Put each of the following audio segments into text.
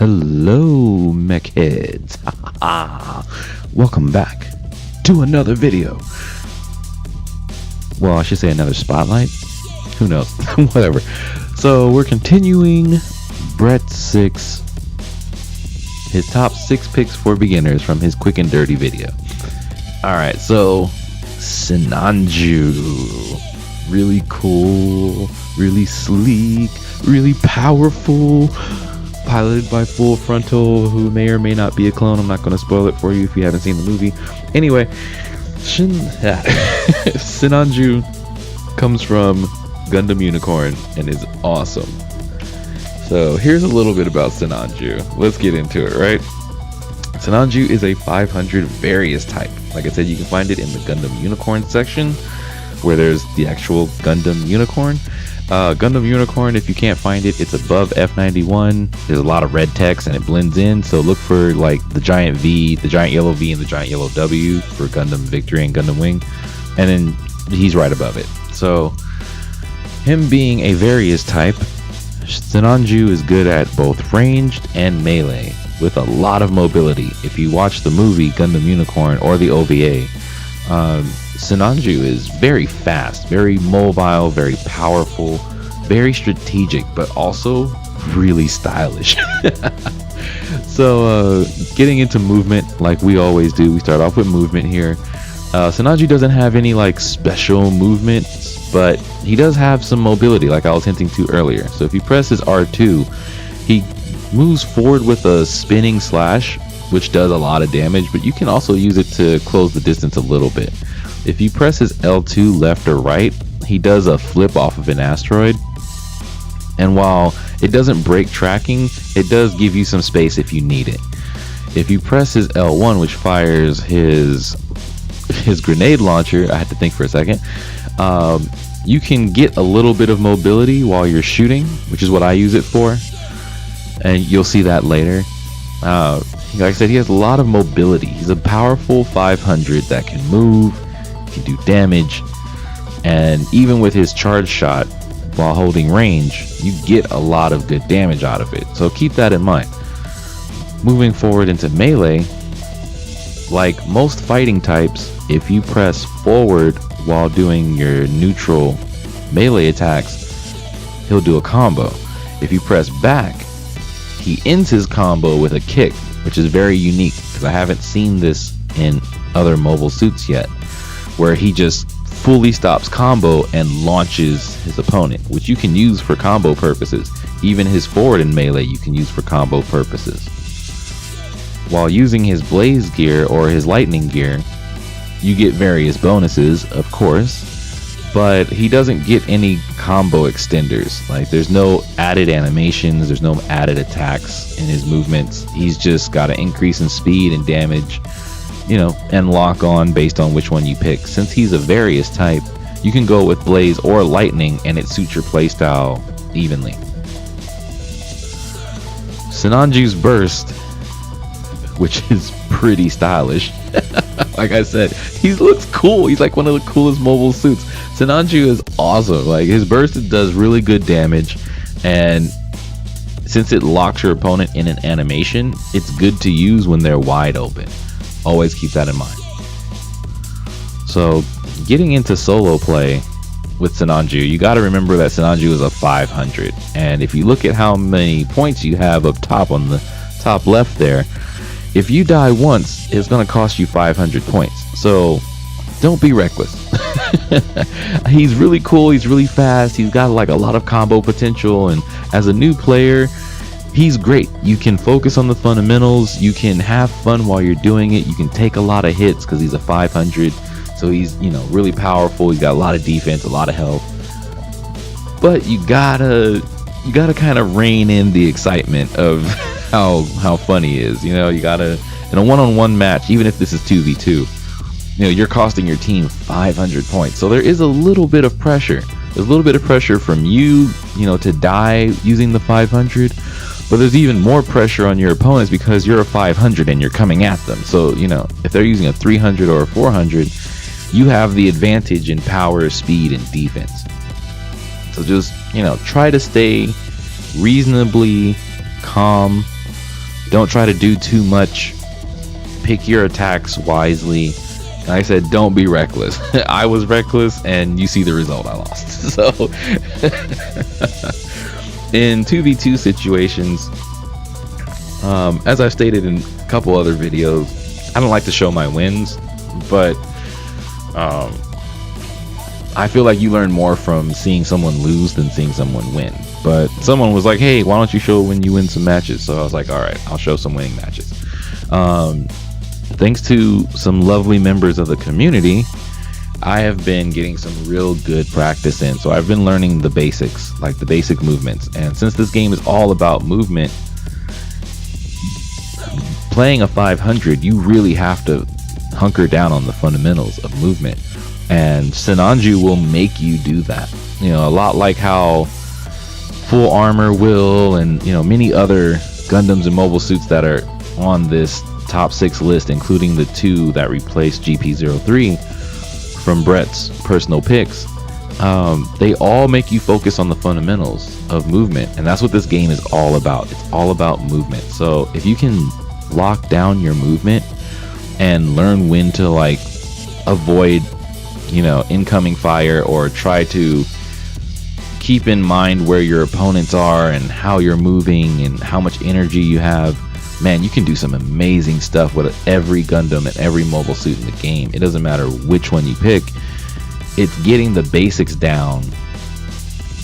Hello, mech heads. Welcome back to another video. Well, I should say another spotlight. Who knows? Whatever. So we're continuing Brett 6, his top 6 picks for beginners from his quick and dirty video. Alright, so Sinanju. Really cool, really sleek, really powerful. Piloted by Full Frontal, who may or may not be a clone. I'm not going to spoil it for you if you haven't seen the movie. Anyway, Sinanju comes from Gundam Unicorn and is awesome. So here's a little bit about Sinanju. Let's get into it, right? Sinanju is a 500 various type. Like I said, you can find it in the Gundam Unicorn section, where there's the actual Gundam Unicorn. Gundam Unicorn, if you can't find it, it's above F91. There's a lot of red text and it blends in, so look for like the giant V, the giant yellow V, and the giant yellow W for Gundam Victory and Gundam Wing, and then he's right above it. So him being a various type, Sinanju is good at both ranged and melee with a lot of mobility. If you watch the movie Gundam Unicorn or the OVA, Sinanju is very fast, very mobile, very powerful, very strategic, but also really stylish. So getting into movement like we always do, we start off with movement here. Sinanju doesn't have any like special movements, but he does have some mobility like I was hinting to earlier. So if you press his R2, he moves forward with a spinning slash, which does a lot of damage, but you can also use it to close the distance a little bit. If you press his L2 left or right, he does a flip off of an asteroid. And while it doesn't break tracking, it does give you some space if you need it. If you press his L1, which fires his grenade launcher, I had to think for a second, you can get a little bit of mobility while you're shooting, which is what I use it for. And you'll see that later. Like I said, he has a lot of mobility. He's a powerful 500 that can move, can do damage, and even with his charge shot while holding range, you get a lot of good damage out of it. So keep that in mind. Moving forward into melee, like most fighting types, if you press forward while doing your neutral melee attacks, he'll do a combo. If you press back, he ends his combo with a kick, which is very unique because I haven't seen this in other mobile suits yet, where he just fully stops combo and launches his opponent, which you can use for combo purposes. Even his forward and melee you can use for combo purposes. While using his blaze gear or his lightning gear, you get various bonuses, of course, but he doesn't get any combo extenders. Like there's no added animations, there's no added attacks in his movements. He's just got an increase in speed and damage, you know, and lock on based on which one you pick. Since he's a various type, you can go with blaze or lightning and it suits your playstyle evenly. Sinanju's burst, which is pretty stylish. Like I said, he looks cool. He's like one of the coolest mobile suits. Sinanju is awesome. Like his burst does really good damage, and since it locks your opponent in an animation, it's good to use when they're wide open. Always keep that in mind. So getting into solo play with Sinanju, you got to remember that Sinanju is a 500, and if you look at how many points you have up top on the top left there, if you die once, it's going to cost you 500 points. So don't be reckless. He's really cool. He's really fast. He's got like a lot of combo potential, and as a new player, he's great. You can focus on the fundamentals. You can have fun while you're doing it. You can take a lot of hits because he's a 500. So he's, you know, really powerful. He's got a lot of defense, a lot of health. But you gotta kind of rein in the excitement of how fun he is. You know, you gotta, in a one-on-one match, even if this is 2v2, you know, you're costing your team 500 points. So there is a little bit of pressure. There's a little bit of pressure from you, you know, to die using the 500. But there's even more pressure on your opponents because you're a 500 and you're coming at them. So, you know, if they're using a 300 or a 400, you have the advantage in power, speed, and defense. So just, you know, try to stay reasonably calm Don't try to do too much. Pick your attacks wisely. Like I said, don't be reckless. I was reckless, and you see the result. I lost. So, in 2v2 situations, as I've stated in a couple other videos, I don't like to show my wins, but I feel like you learn more from seeing someone lose than seeing someone win. But someone was like, hey, why don't you show when you win some matches? So I was like, all right, I'll show some winning matches. Thanks to some lovely members of the community, I have been getting some real good practice in. So I've been learning the basics, like the basic movements. And since this game is all about movement, playing a 500, you really have to hunker down on the fundamentals of movement. And Sinanju will make you do that. You know, a lot like how Full Armor will, and you know, many other Gundams and mobile suits that are on this top 6 list, including the 2 that replaced GP03 from Brett's personal picks. They all make you focus on the fundamentals of movement, and that's what this game is all about. It's all about movement. So if you can lock down your movement and learn when to like avoid, you know, incoming fire, or try to keep in mind where your opponents are and how you're moving and how much energy you have, man, you can do some amazing stuff with every Gundam and every mobile suit in the game. It doesn't matter which one you pick. It's getting the basics down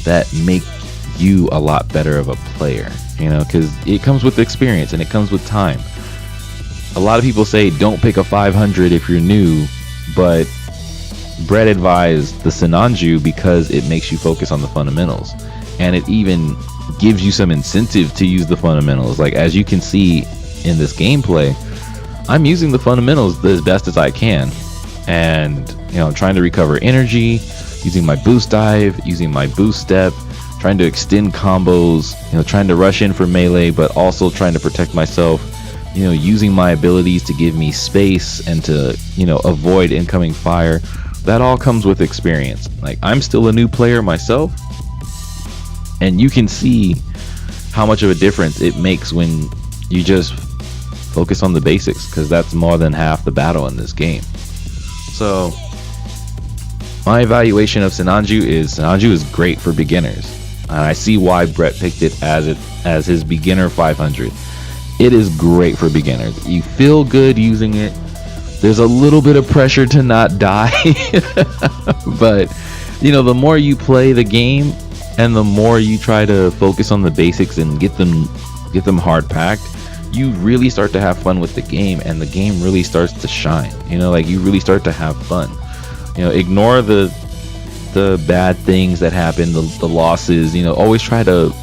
that make you a lot better of a player, you know, because it comes with experience and it comes with time. A lot of people say don't pick a 500 if you're new, but Brett advised the Sinanju because it makes you focus on the fundamentals, and it even gives you some incentive to use the fundamentals. Like, as you can see in this gameplay, I'm using the fundamentals as best as I can, and you know, I'm trying to recover energy, using my boost dive, using my boost step, trying to extend combos, you know, trying to rush in for melee, but also trying to protect myself, you know, using my abilities to give me space and to, you know, avoid incoming fire. That all comes with experience. Like, I'm still a new player myself, and you can see how much of a difference it makes when you just focus on the basics, because that's more than half the battle in this game. So my evaluation of Sinanju is great for beginners, and I see why Brett picked it as his beginner 500. It is great for beginners. You feel good using it. There's a little bit of pressure to not die, but you know, the more you play the game and the more you try to focus on the basics and get them hard packed, you really start to have fun with the game, and the game really starts to shine. You know, like, you really start to have fun. You know, ignore the bad things that happen, the losses. You know, always try to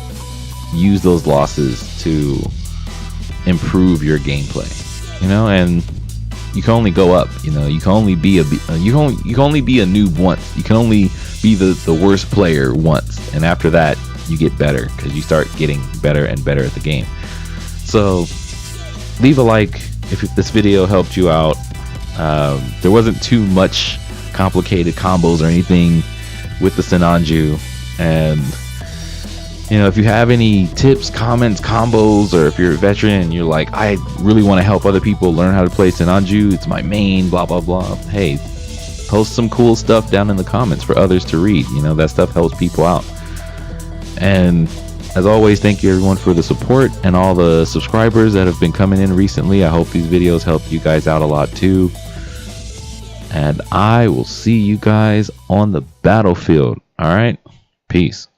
use those losses to improve your gameplay. You know, and you can only go up. You know, you can only be a noob once. You can only be the worst player once, and after that you get better, because you start getting better and better at the game. So leave a like if this video helped you out. There wasn't too much complicated combos or anything with the Sinanju, and you know, if you have any tips, comments, combos, or if you're a veteran and you're like, I really want to help other people learn how to play Sinanju, it's my main, blah blah blah, hey, post some cool stuff down in the comments for others to read. You know, that stuff helps people out. And as always, thank you everyone for the support and all the subscribers that have been coming in recently. I hope these videos help you guys out a lot too, and I will see you guys on the battlefield. All right, peace.